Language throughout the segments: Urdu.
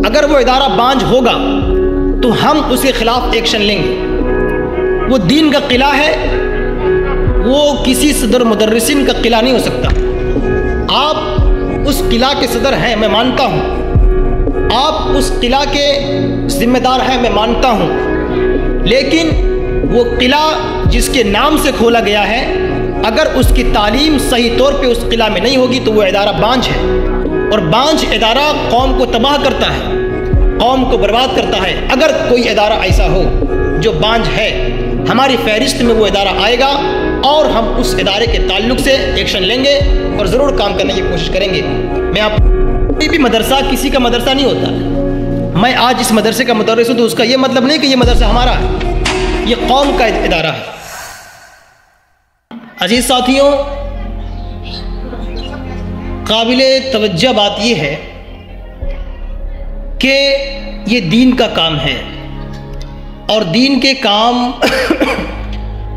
اگر وہ ادارہ بانجھ ہوگا تو ہم اس کے خلاف ایکشن لیں گے۔ وہ دین کا قلعہ ہے، وہ کسی صدر مدرسین کا قلعہ نہیں ہو سکتا۔ آپ اس قلعہ کے صدر ہیں، میں مانتا ہوں، آپ اس قلعہ کے ذمہ دار ہیں، میں مانتا ہوں، لیکن وہ قلعہ جس کے نام سے کھولا گیا ہے، اگر اس کی تعلیم صحیح طور پہ اس قلعہ میں نہیں ہوگی تو وہ ادارہ بانجھ ہے، اور بانجھ ادارہ قوم کو تباہ کرتا ہے، قوم کو برباد کرتا ہے۔ اگر کوئی ادارہ ایسا ہو جو بانجھ ہے، ہماری فہرست میں وہ ادارہ آئے گا اور ہم اس ادارے کے تعلق سے ایکشن لیں گے اور ضرور کام کرنے کی کوشش کریں گے۔ میں آپ کوئی بھی مدرسہ کسی کا مدرسہ نہیں ہوتا۔ میں آج اس مدرسے کا مدرس ہوں تو اس کا یہ مطلب نہیں کہ یہ مدرسہ ہمارا ہے، یہ قوم کا ادارہ ہے۔ عزیز ساتھیوں، قابل توجہ بات یہ ہے کہ یہ دین کا کام ہے، اور دین کے کام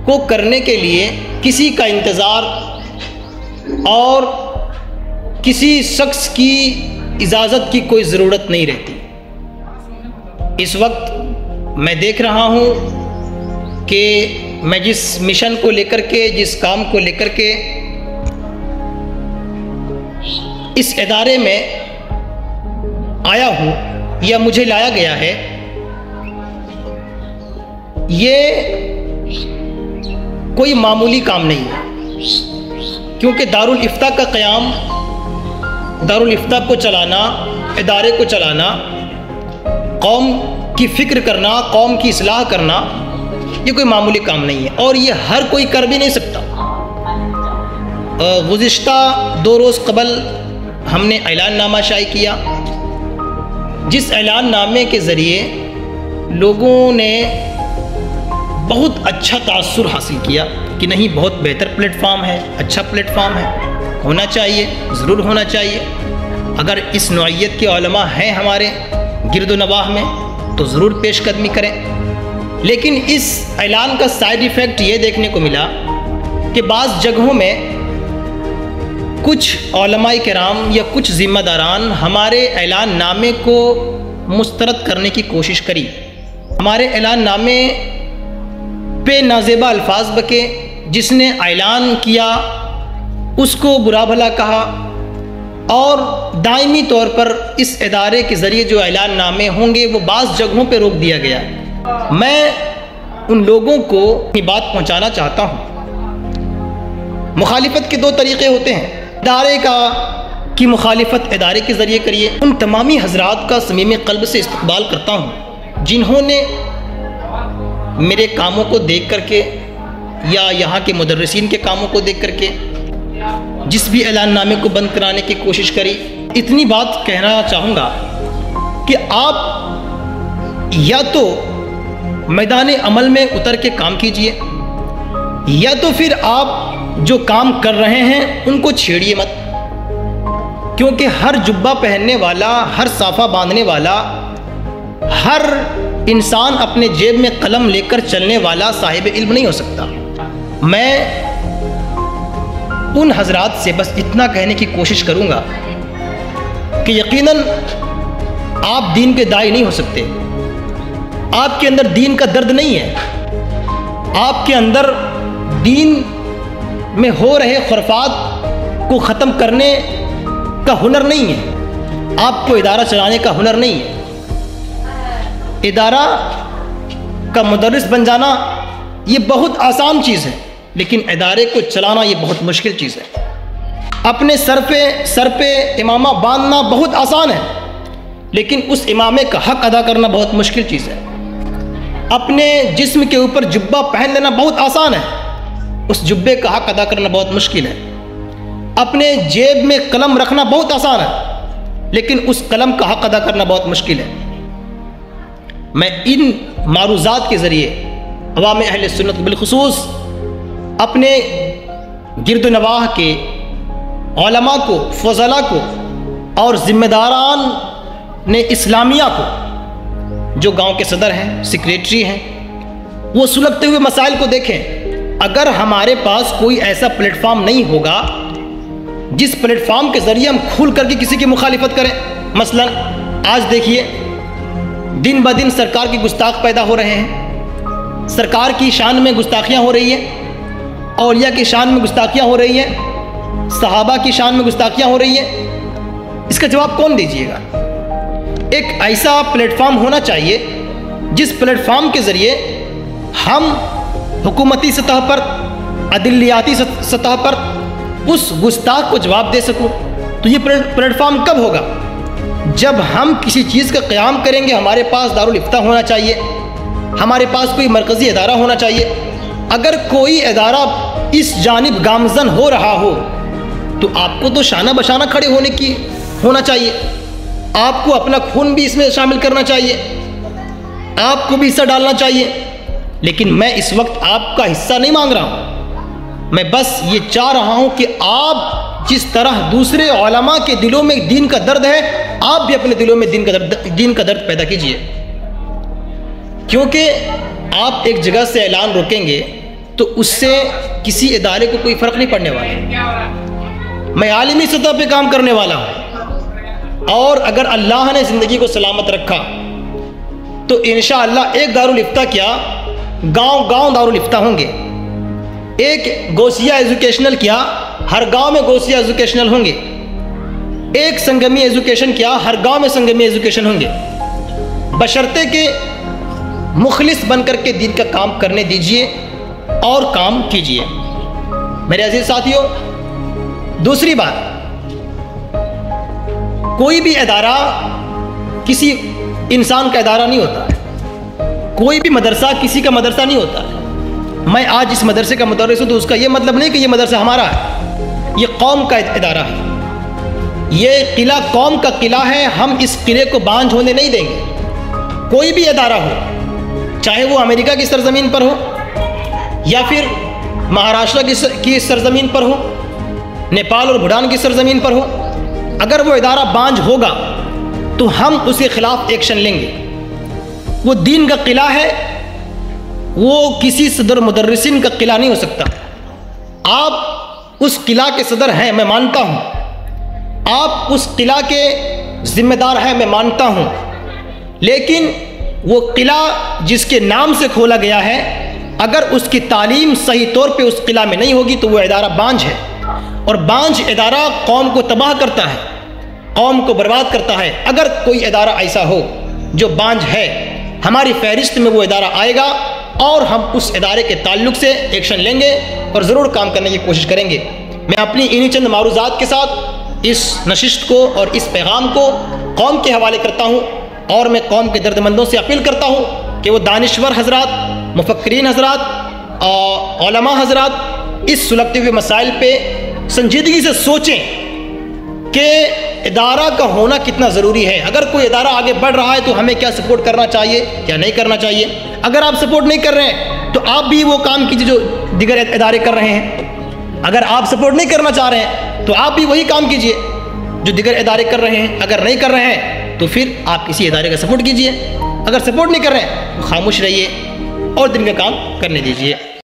کو کرنے کے لیے کسی کا انتظار اور کسی شخص کی اجازت کی کوئی ضرورت نہیں رہتی۔ اس وقت میں دیکھ رہا ہوں کہ میں جس مشن کو لے کر کے، جس کام کو لے کر کے اس ادارے میں آیا ہوں یا مجھے لایا گیا ہے، یہ کوئی معمولی کام نہیں ہے، کیونکہ دارالافتاء کا قیام، دارالافتاء کو چلانا، ادارے کو چلانا، قوم کی فکر کرنا، قوم کی اصلاح کرنا، یہ کوئی معمولی کام نہیں ہے، اور یہ ہر کوئی کر بھی نہیں سکتا۔ گزشتہ 2 روز قبل ہم نے اعلان نامہ شائع کیا، جس اعلان نامے کے ذریعے لوگوں نے بہت اچھا تاثر حاصل کیا کہ نہیں، بہت بہتر پلیٹ فارم ہے، اچھا پلیٹ فارم ہے، ہونا چاہیے، ضرور ہونا چاہیے۔ اگر اس نوعیت کے علماء ہیں ہمارے گرد و نواح میں تو ضرور پیش قدمی کریں۔ لیکن اس اعلان کا سائیڈ ایفیکٹ یہ دیکھنے کو ملا کہ بعض جگہوں میں کچھ علماء کرام یا کچھ ذمہ داران ہمارے اعلان نامے کو مسترد کرنے کی کوشش کری، ہمارے اعلان نامے پہ نازیبا الفاظ بکے، جس نے اعلان کیا اس کو برا بھلا کہا، اور دائمی طور پر اس ادارے کے ذریعے جو اعلان نامے ہوں گے وہ بعض جگہوں پہ روک دیا گیا۔ میں ان لوگوں کو یہ بات پہنچانا چاہتا ہوں، مخالفت کے 2 طریقے ہوتے ہیں۔ ادارے کی مخالفت ادارے کے ذریعے کریے۔ ان تمامی حضرات کا صمیم قلب سے استقبال کرتا ہوں جنہوں نے میرے کاموں کو دیکھ کر کے یا یہاں کے مدرسین کے کاموں کو دیکھ کر کے جس بھی اعلان نامے کو بند کرانے کی کوشش کری۔ اتنی بات کہنا چاہوں گا کہ آپ یا تو میدان عمل میں اتر کے کام کیجئے، یا تو پھر آپ جو کام کر رہے ہیں ان کو چھیڑیے مت، کیونکہ ہر جبہ پہننے والا، ہر صافہ باندھنے والا، ہر انسان اپنے جیب میں قلم لے کر چلنے والا صاحب علم نہیں ہو سکتا۔ میں ان حضرات سے بس اتنا کہنے کی کوشش کروں گا کہ یقیناً آپ دین کے داعی نہیں ہو سکتے، آپ کے اندر دین کا درد نہیں ہے، آپ کے اندر دین میں ہو رہے خرافات کو ختم کرنے کا ہنر نہیں ہے، آپ کو ادارہ چلانے کا ہنر نہیں ہے۔ ادارہ کا مدرس بن جانا یہ بہت آسان چیز ہے، لیکن ادارے کو چلانا یہ بہت مشکل چیز ہے۔ اپنے سر پہ امامہ باندھنا بہت آسان ہے، لیکن اس امامے کا حق ادا کرنا بہت مشکل چیز ہے۔ اپنے جسم کے اوپر جبہ پہن لینا بہت آسان ہے، اس جبے کا حق ادا کرنا بہت مشکل ہے۔ اپنے جیب میں قلم رکھنا بہت آسان ہے، لیکن اس قلم کا حق ادا کرنا بہت مشکل ہے۔ میں ان معروضات کے ذریعے عوام اہل سنت بالخصوص اپنے گرد و نواح کے علماء کو، فضلاء کو اور ذمہ داران نے اسلامیہ کو، جو گاؤں کے صدر ہیں، سیکریٹری ہیں، وہ سلگتے ہوئے مسائل کو دیکھیں۔ اگر ہمارے پاس کوئی ایسا پلیٹ فارم نہیں ہوگا جس پلیٹ فارم کے ذریعے ہم کھل کر کے کسی کی مخالفت کریں، مثلا آج دیکھیے دن بدن سرکار کی گستاخ پیدا ہو رہے ہیں، سرکار کی شان میں گستاخیاں ہو رہی ہیں، اولیاء کی شان میں گستاخیاں ہو رہی ہیں، صحابہ کی شان میں گستاخیاں ہو رہی ہیں۔ اس کا جواب کون دیجیے گا؟ ایک ایسا پلیٹ فارم ہونا چاہیے جس پلیٹ فارم کے ذریعے ہم حکومتی سطح پر، عدلیاتی سطح پر اس گستاخ کو جواب دے سکوں۔ تو یہ پلیٹ فارم کب ہوگا؟ جب ہم کسی چیز کا قیام کریں گے، ہمارے پاس دارالافتاء ہونا چاہیے، ہمارے پاس کوئی مرکزی ادارہ ہونا چاہیے۔ اگر کوئی ادارہ اس جانب گامزن ہو رہا ہو تو آپ کو تو شانہ بشانہ کھڑے ہونا چاہیے، آپ کو اپنا خون بھی اس میں شامل کرنا چاہیے، آپ کو بھی حصہ ڈالنا چاہیے۔ لیکن میں اس وقت آپ کا حصہ نہیں مانگ رہا ہوں، میں بس یہ چاہ رہا ہوں کہ آپ جس طرح دوسرے علماء کے دلوں میں دین کا درد ہے، آپ بھی اپنے دلوں میں دین کا درد پیدا کیجئے۔ کیونکہ آپ ایک جگہ سے اعلان روکیں گے تو اس سے کسی ادارے کو کوئی فرق نہیں پڑنے والا۔ میں عالمی سطح پہ کام کرنے والا ہوں، اور اگر اللہ نے زندگی کو سلامت رکھا تو انشاءاللہ ایک دارالافتاء کیا، گاؤں گاؤں دارالافتاء ہوں گے۔ ایک گوسیہ ایجوکیشنل کیا، ہر گاؤں میں گوسیہ ایجوکیشنل ہوں گے۔ ایک سنگمی ایجوکیشن کیا، ہر گاؤں میں سنگمی ایجوکیشن ہوں گے، بشرطے کہ مخلص بن کر کے دین کا کام کرنے دیجئے اور کام کیجئے۔ میرے عزیز ساتھیوں، دوسری بات، کوئی بھی ادارہ کسی انسان کا ادارہ نہیں ہوتا، کوئی بھی مدرسہ کسی کا مدرسہ نہیں ہوتا۔ میں آج اس مدرسے کا مدرس ہوں تو اس کا یہ مطلب نہیں کہ یہ مدرسہ ہمارا ہے، یہ قوم کا ادارہ ہے، یہ قلعہ قوم کا قلعہ ہے، ہم اس قلعے کو بانجھ ہونے نہیں دیں گے۔ کوئی بھی ادارہ ہو، چاہے وہ امریکہ کی سرزمین پر ہو یا پھر مہاراشٹر کی سرزمین پر ہو، نیپال اور بھوٹان کی سرزمین پر ہو، اگر وہ ادارہ بانجھ ہوگا تو ہم اس کے خلاف ایکشن لیں گے۔ وہ دین کا قلعہ ہے، وہ کسی صدر مدرسین کا قلعہ نہیں ہو سکتا۔ آپ اس قلعہ کے صدر ہیں، میں مانتا ہوں، آپ اس قلعہ کے ذمہ دار ہیں، میں مانتا ہوں، لیکن وہ قلعہ جس کے نام سے کھولا گیا ہے، اگر اس کی تعلیم صحیح طور پہ اس قلعہ میں نہیں ہوگی تو وہ ادارہ بانجھ ہے، اور بانجھ ادارہ قوم کو تباہ کرتا ہے، قوم کو برباد کرتا ہے۔ اگر کوئی ادارہ ایسا ہو جو بانجھ ہے، ہماری فہرست میں وہ ادارہ آئے گا اور ہم اس ادارے کے تعلق سے ایکشن لیں گے اور ضرور کام کرنے کی کوشش کریں گے۔ میں اپنی انہی چند معروضات کے ساتھ اس نشست کو اور اس پیغام کو قوم کے حوالے کرتا ہوں، اور میں قوم کے درد مندوں سے اپیل کرتا ہوں کہ وہ دانشور حضرات، مفکرین حضرات، علماء حضرات اس سلگتے ہوئے مسائل پہ سنجیدگی سے سوچیں کہ ادارہ کا ہونا کتنا ضروری ہے۔ اگر کوئی ادارہ آگے بڑھ رہا ہے تو ہمیں کیا سپورٹ کرنا چاہیے، کیا نہیں کرنا چاہیے۔ اگر آپ سپورٹ نہیں کر رہے ہیں تو آپ بھی وہ کام کیجیے جو دیگر ادارے کر رہے ہیں۔ اگر آپ سپورٹ نہیں کرنا چاہ رہے ہیں تو آپ بھی وہی کام کیجیے جو دیگر ادارے کر رہے ہیں۔ اگر نہیں کر رہے ہیں تو پھر آپ کسی ادارے کا سپورٹ کیجیے۔ اگر سپورٹ نہیں کر رہے ہیں تو خاموش رہیے اور دن کا کام کرنے دیجیے۔